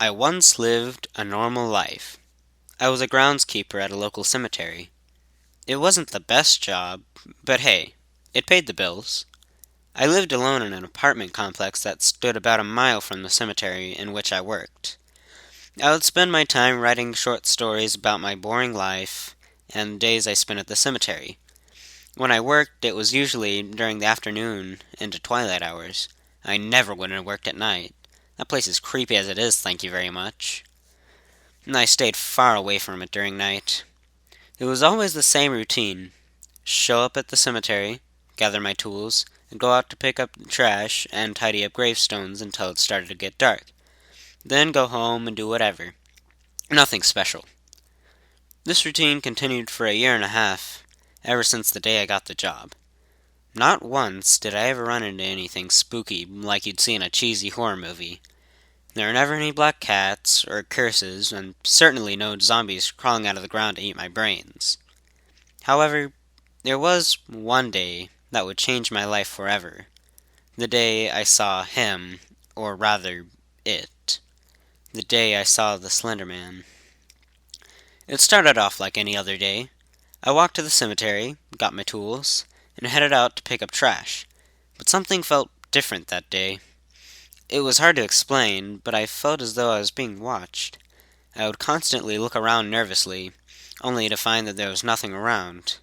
I once lived a normal life. I was a groundskeeper at a local cemetery. It wasn't the best job, but hey, it paid the bills. I lived alone in an apartment complex that stood about a mile from the cemetery in which I worked. I would spend my time writing short stories about my boring life and the days I spent at the cemetery. When I worked, it was usually during the afternoon into twilight hours. I never would have worked at night. That place is creepy as it is, thank you very much. And I stayed far away from it during night. It was always the same routine. Show up at the cemetery, gather my tools, and go out to pick up the trash and tidy up gravestones until it started to get dark. Then go home and do whatever. Nothing special. This routine continued for a year and a half, ever since the day I got the job. Not once did I ever run into anything spooky like you'd see in a cheesy horror movie. There were never any black cats or curses, and certainly no zombies crawling out of the ground to eat my brains. However, there was one day that would change my life forever. The day I saw him, or rather, it. The day I saw the Slenderman. It started off like any other day. I walked to the cemetery, got my tools, and headed out to pick up trash. But something felt different that day. It was hard to explain, but I felt as though I was being watched. I would constantly look around nervously, only to find that there was nothing around.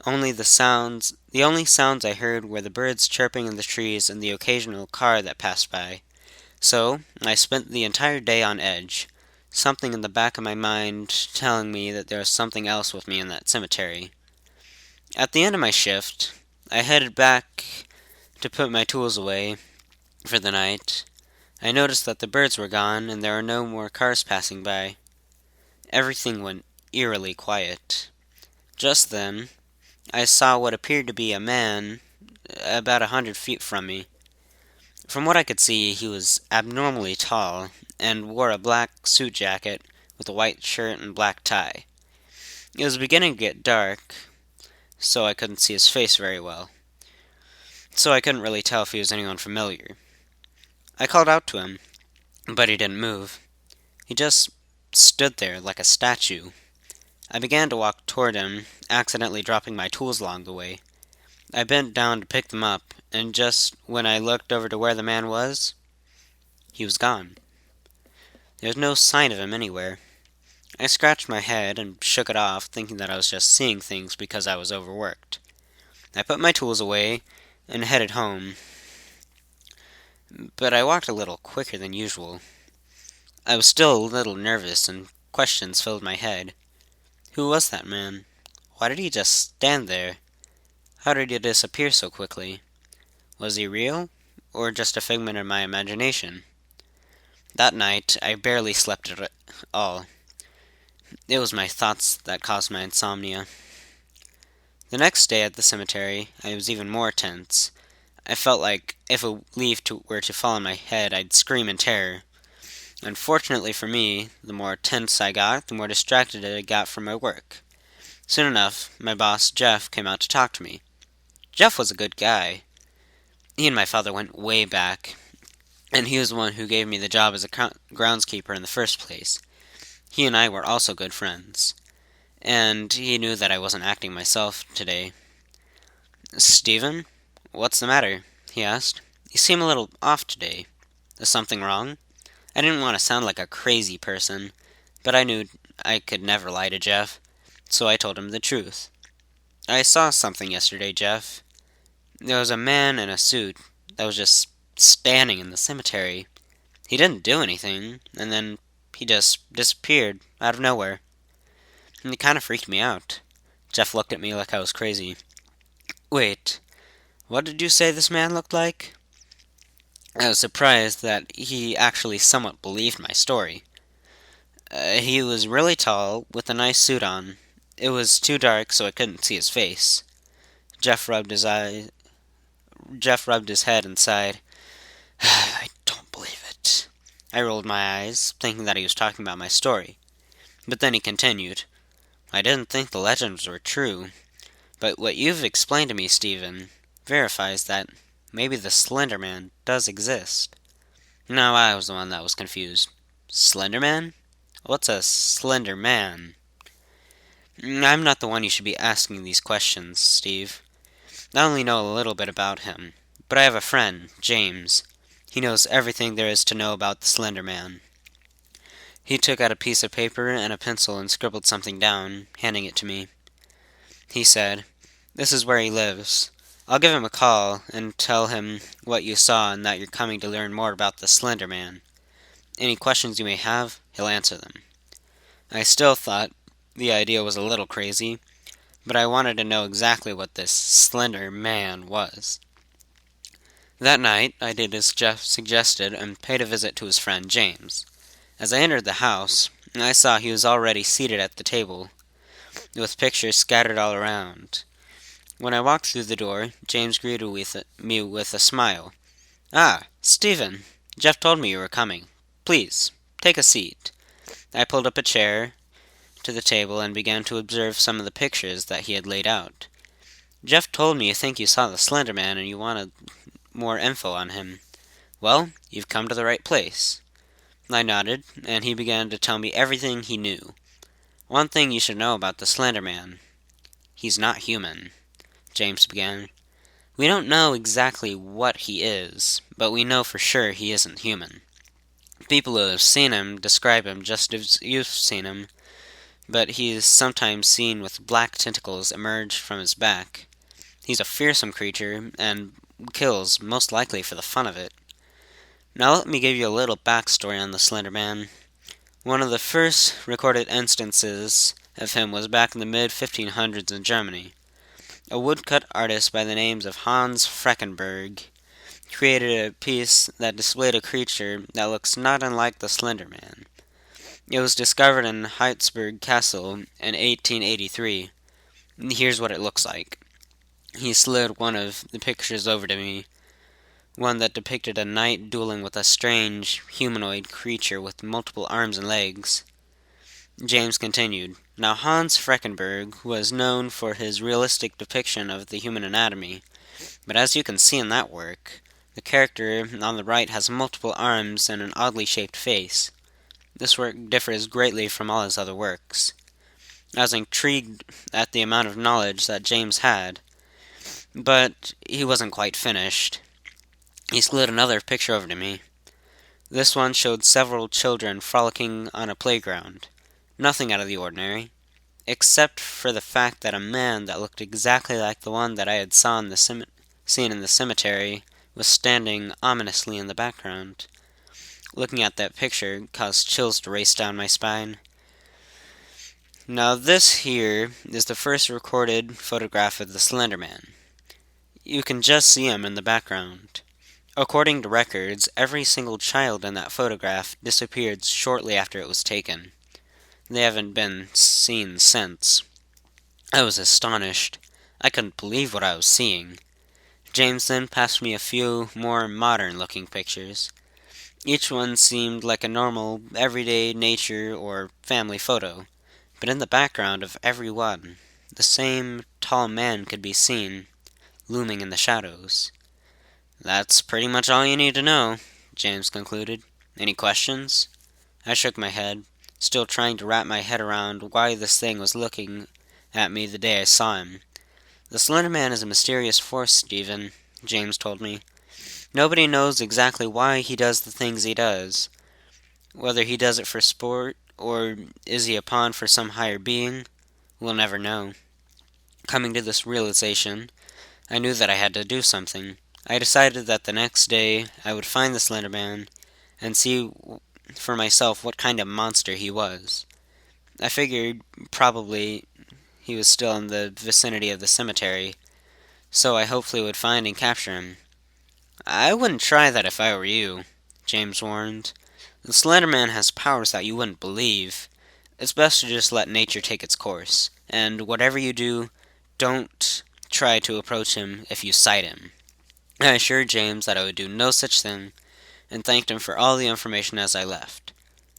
The only sounds I heard were the birds chirping in the trees and the occasional car that passed by. So, I spent the entire day on edge, something in the back of my mind telling me that there was something else with me in that cemetery. At the end of my shift, I headed back to put my tools away for the night. I noticed that the birds were gone and there were no more cars passing by. Everything went eerily quiet. Just then, I saw what appeared to be a man about 100 feet from me. From what I could see, he was abnormally tall and wore a black suit jacket with a white shirt and black tie. It was beginning to get dark, so I couldn't see his face very well. So I couldn't really tell if he was anyone familiar. I called out to him, but he didn't move. He just stood there like a statue. I began to walk toward him, accidentally dropping my tools along the way. I bent down to pick them up, and just when I looked over to where the man was, he was gone. There was no sign of him anywhere. I scratched my head and shook it off, thinking that I was just seeing things because I was overworked. I put my tools away and headed home, but I walked a little quicker than usual. I was still a little nervous, and questions filled my head. Who was that man? Why did he just stand there? How did he disappear so quickly? Was he real, or just a figment of my imagination? That night, I barely slept at all. It was my thoughts that caused my insomnia. The next day at the cemetery, I was even more tense. I felt like if a were to fall on my head, I'd scream in terror. Unfortunately for me, the more tense I got, the more distracted I got from my work. Soon enough, my boss, Jeff, came out to talk to me. Jeff was a good guy. He and my father went way back, and he was the one who gave me the job as a groundskeeper in the first place. He and I were also good friends, and he knew that I wasn't acting myself today. "Stephen, what's the matter?" he asked. "You seem a little off today. Is something wrong?" I didn't want to sound like a crazy person, but I knew I could never lie to Jeff, so I told him the truth. "I saw something yesterday, Jeff. There was a man in a suit that was just standing in the cemetery. He didn't do anything, and then he just disappeared out of nowhere. And it kind of freaked me out." Jeff looked at me like I was crazy. "Wait, what did you say this man looked like?" I was surprised that he actually somewhat believed my story. He was really tall, with a nice suit on. It was too dark, so I couldn't see his face. Jeff rubbed his head and sighed. "I don't believe it." I rolled my eyes, thinking that he was talking about my story. But then he continued, "I didn't think the legends were true. But what you've explained to me, Stephen, verifies that maybe the Slender Man does exist." Now I was the one that was confused. Slenderman? What's a Slender Man? I'm not the one you should be asking these questions, Steve. I only know a little bit about him. But I have a friend, James. He knows everything there is to know about the Slender Man. He took out a piece of paper and a pencil and scribbled something down, handing it to me. He said, "This is where he lives. I'll give him a call and tell him what you saw and that you're coming to learn more about the Slender Man. Any questions you may have, he'll answer them." I still thought the idea was a little crazy, but I wanted to know exactly what this Slender Man was. That night, I did as Jeff suggested and paid a visit to his friend James. As I entered the house, I saw he was already seated at the table, with pictures scattered all around. When I walked through the door, James greeted me with a smile. "Ah, Stephen! Jeff told me you were coming. Please, take a seat." I pulled up a chair to the table and began to observe some of the pictures that he had laid out. "Jeff told me you think you saw the Slender Man and you wanted more info on him. Well, you've come to the right place." I nodded, and he began to tell me everything he knew. "One thing you should know about the Slender Man. He's not human," James began. "We don't know exactly what he is, but we know for sure he isn't human. People who have seen him describe him just as you've seen him, but he is sometimes seen with black tentacles emerge from his back. He's a fearsome creature, and kills, most likely for the fun of it. Now let me give you a little backstory on the Slender Man. One of the first recorded instances of him was back in the mid-1500s in Germany. A woodcut artist by the name of Hans Freckenberg created a piece that displayed a creature that looks not unlike the Slender Man. It was discovered in Heinsberg Castle in 1883. Here's what it looks like. He slid one of the pictures over to me, one that depicted a knight dueling with a strange, humanoid creature with multiple arms and legs. James continued, "Now Hans Freckenberg was known for his realistic depiction of the human anatomy, but as you can see in that work, the character on the right has multiple arms and an oddly shaped face. This work differs greatly from all his other works." I was intrigued at the amount of knowledge that James had, but he wasn't quite finished. He slid another picture over to me. This one showed several children frolicking on a playground. Nothing out of the ordinary, except for the fact that a man that looked exactly like the one that I had seen in the cemetery was standing ominously in the background. Looking at that picture caused chills to race down my spine. Now this here is the first recorded photograph of the Slender Man. You can just see him in the background. According to records, every single child in that photograph disappeared shortly after it was taken. They haven't been seen since. I was astonished. I couldn't believe what I was seeing. James then passed me a few more modern-looking pictures. Each one seemed like a normal, everyday nature or family photo, but in the background of every one, the same tall man could be seen, looming in the shadows. "That's pretty much all you need to know," James concluded. "Any questions?" I shook my head, still trying to wrap my head around why this thing was looking at me the day I saw him. "The Slender Man is a mysterious force, Stephen," James told me. "Nobody knows exactly why he does the things he does. Whether he does it for sport, or is he a pawn for some higher being, we'll never know." Coming to this realization, I knew that I had to do something. I decided that the next day I would find the Slender Man and see for myself what kind of monster he was. I figured probably he was still in the vicinity of the cemetery, so I hopefully would find and capture him. "I wouldn't try that if I were you," James warned. "The Slender Man has powers that you wouldn't believe. It's best to just let nature take its course, and whatever you do, don't try to approach him if you sight him." I assured James that I would do no such thing, and thanked him for all the information as I left.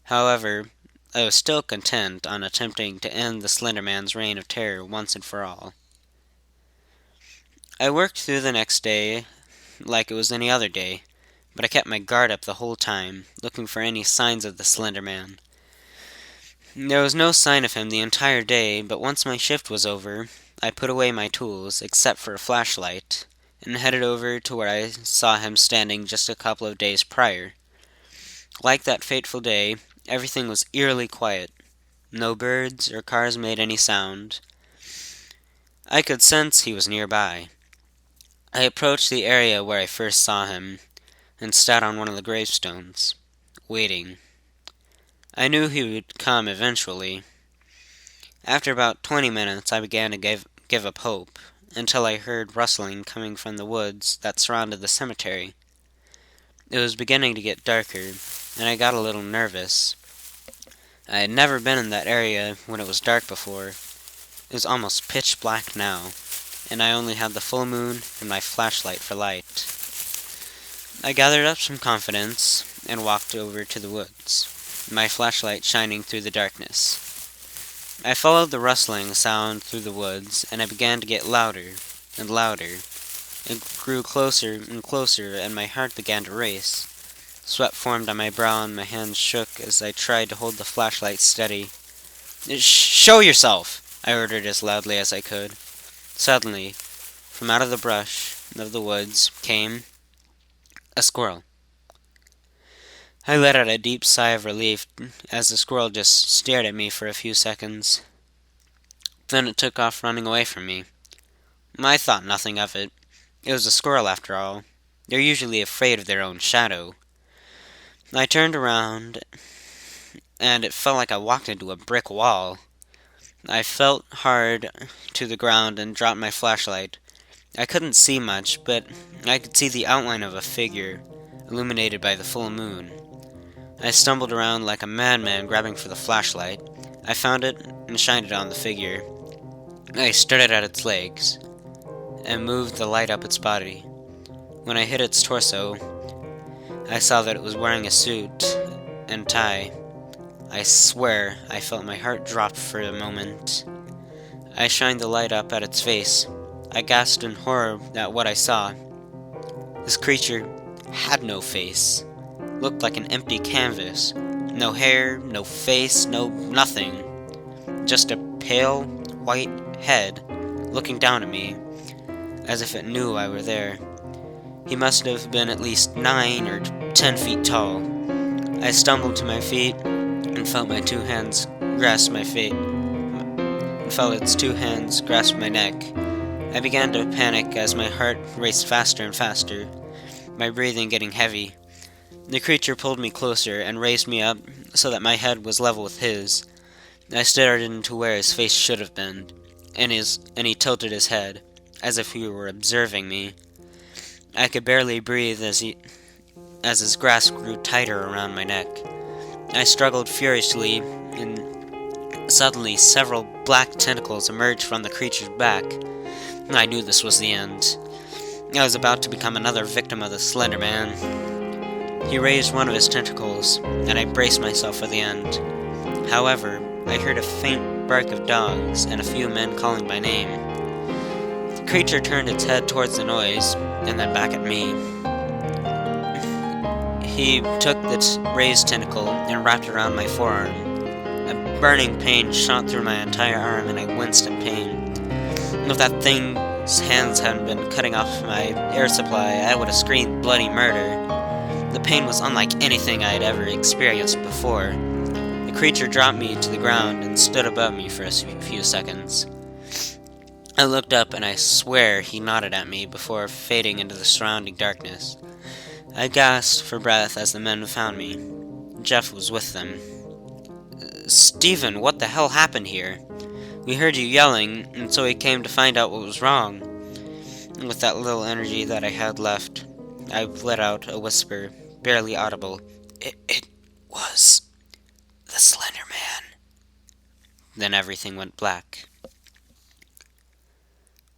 However, I was still content on attempting to end the Slender Man's reign of terror once and for all. I worked through the next day like it was any other day, but I kept my guard up the whole time, looking for any signs of the Slender Man. There was no sign of him the entire day, but once my shift was over, I put away my tools, except for a flashlight, and headed over to where I saw him standing just a couple of days prior. Like that fateful day, everything was eerily quiet. No birds or cars made any sound. I could sense he was nearby. I approached the area where I first saw him, and sat on one of the gravestones, waiting. I knew he would come eventually. After about 20 minutes, I began to give up hope, until I heard rustling coming from the woods that surrounded the cemetery. It was beginning to get darker, and I got a little nervous. I had never been in that area when it was dark before. It was almost pitch black now, and I only had the full moon and my flashlight for light. I gathered up some confidence and walked over to the woods, my flashlight shining through the darkness. I followed the rustling sound through the woods, and it began to get louder and louder. It grew closer and closer, and my heart began to race. Sweat formed on my brow, and my hands shook as I tried to hold the flashlight steady. "Show yourself!" I ordered as loudly as I could. Suddenly, from out of the brush of the woods came a squirrel. I let out a deep sigh of relief as the squirrel just stared at me for a few seconds. Then it took off running away from me. I thought nothing of it. It was a squirrel after all. They're usually afraid of their own shadow. I turned around, and it felt like I walked into a brick wall. I fell hard to the ground and dropped my flashlight. I couldn't see much, but I could see the outline of a figure, illuminated by the full moon. I stumbled around like a madman grabbing for the flashlight. I found it and shined it on the figure. I stood it at its legs and moved the light up its body. When I hit its torso, I saw that it was wearing a suit and tie. I swear I felt my heart drop for a moment. I shined the light up at its face. I gasped in horror at what I saw. This creature had no face. Looked like an empty canvas. No hair, no face, no nothing. Just a pale, white head looking down at me, as if it knew I were there. He must have been at least 9 or 10 feet tall. I stumbled to my feet and felt its 2 hands grasp my neck. I began to panic as my heart raced faster and faster, my breathing getting heavy. The creature pulled me closer and raised me up so that my head was level with his. I stared into where his face should have been, and he tilted his head, as if he were observing me. I could barely breathe as his grasp grew tighter around my neck. I struggled furiously, and suddenly several black tentacles emerged from the creature's back. I knew this was the end. I was about to become another victim of the Slender Man. He raised one of his tentacles, and I braced myself for the end. However, I heard a faint bark of dogs and a few men calling my name. The creature turned its head towards the noise, and then back at me. He took its raised tentacle and wrapped it around my forearm. A burning pain shot through my entire arm, and I winced in pain. If that thing's hands hadn't been cutting off my air supply, I would have screamed bloody murder. The pain was unlike anything I had ever experienced before. The creature dropped me to the ground and stood above me for a few seconds. I looked up, and I swear he nodded at me before fading into the surrounding darkness. I gasped for breath as the men found me. Jeff was with them. "Steven, what the hell happened here? We heard you yelling, and so we came to find out what was wrong." With that little energy that I had left, I let out a whisper, barely audible. It was the Slender Man." Then everything went black.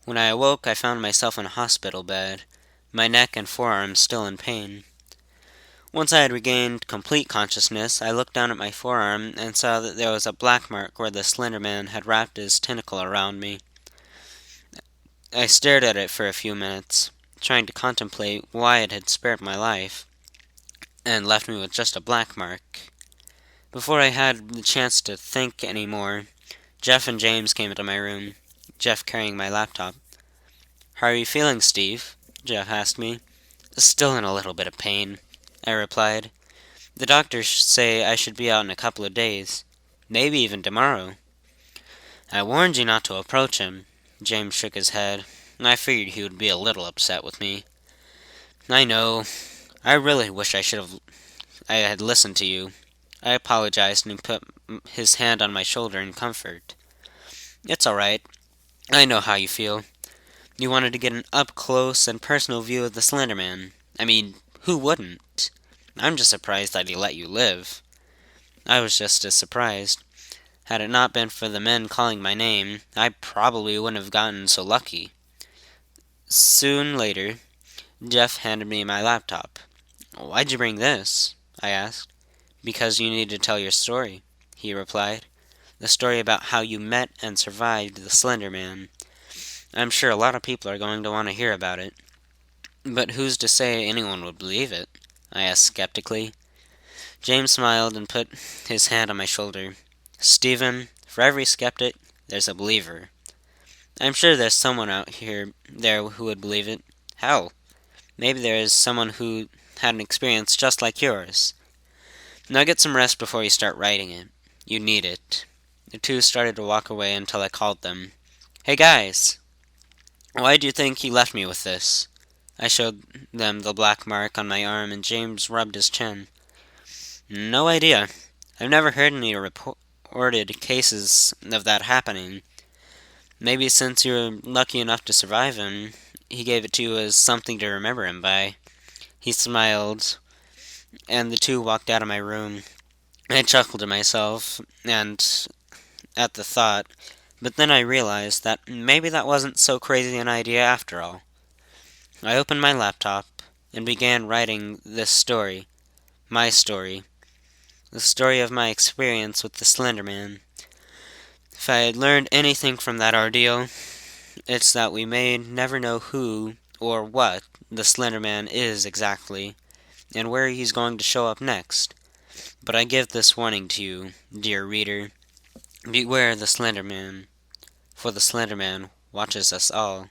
When I awoke, I found myself in a hospital bed, my neck and forearms still in pain. Once I had regained complete consciousness, I looked down at my forearm and saw that there was a black mark where the Slender Man had wrapped his tentacle around me. I stared at it for a few minutes, trying to contemplate why it had spared my life. and left me with just a black mark. Before I had the chance to think any more, Jeff and James came into my room, Jeff carrying my laptop. "How are you feeling, Steve?" Jeff asked me. "Still in a little bit of pain," I replied. "The doctors say I should be out in a couple of days, maybe even tomorrow." "I warned you not to approach him." James shook his head. "I figured he would be a little upset with me." "I know. I really wish I had listened to you." I apologized, and he put his hand on my shoulder in comfort. "It's all right. I know how you feel. You wanted to get an up-close and personal view of the Slenderman. I mean, who wouldn't? I'm just surprised that he let you live." I was just as surprised. Had it not been for the men calling my name, I probably wouldn't have gotten so lucky. Soon later, Jeff handed me my laptop. "Why'd you bring this?" I asked. "Because you need to tell your story," he replied. "The story about how you met and survived the Slender Man. I'm sure a lot of people are going to want to hear about it." "But who's to say anyone would believe it?" I asked skeptically. James smiled and put his hand on my shoulder. "Stephen, for every skeptic, there's a believer. I'm sure there's someone there who would believe it. Hell, maybe there is someone who had an experience just like yours. Now get some rest before you start writing it. You need it." The two started to walk away until I called them. "Hey guys, why do you think he left me with this?" I showed them the black mark on my arm, and James rubbed his chin. "No idea. I've never heard any reported cases of that happening. Maybe since you were lucky enough to survive him, he gave it to you as something to remember him by." He smiled, and the two walked out of my room. I chuckled to myself and at the thought, but then I realized that maybe that wasn't so crazy an idea after all. I opened my laptop and began writing this story, my story, the story of my experience with the Slender Man. If I had learned anything from that ordeal, it's that we may never know who or what the Slender Man is exactly, and where he's going to show up next. But I give this warning to you, dear reader. Beware the Slender Man, for the Slender Man watches us all.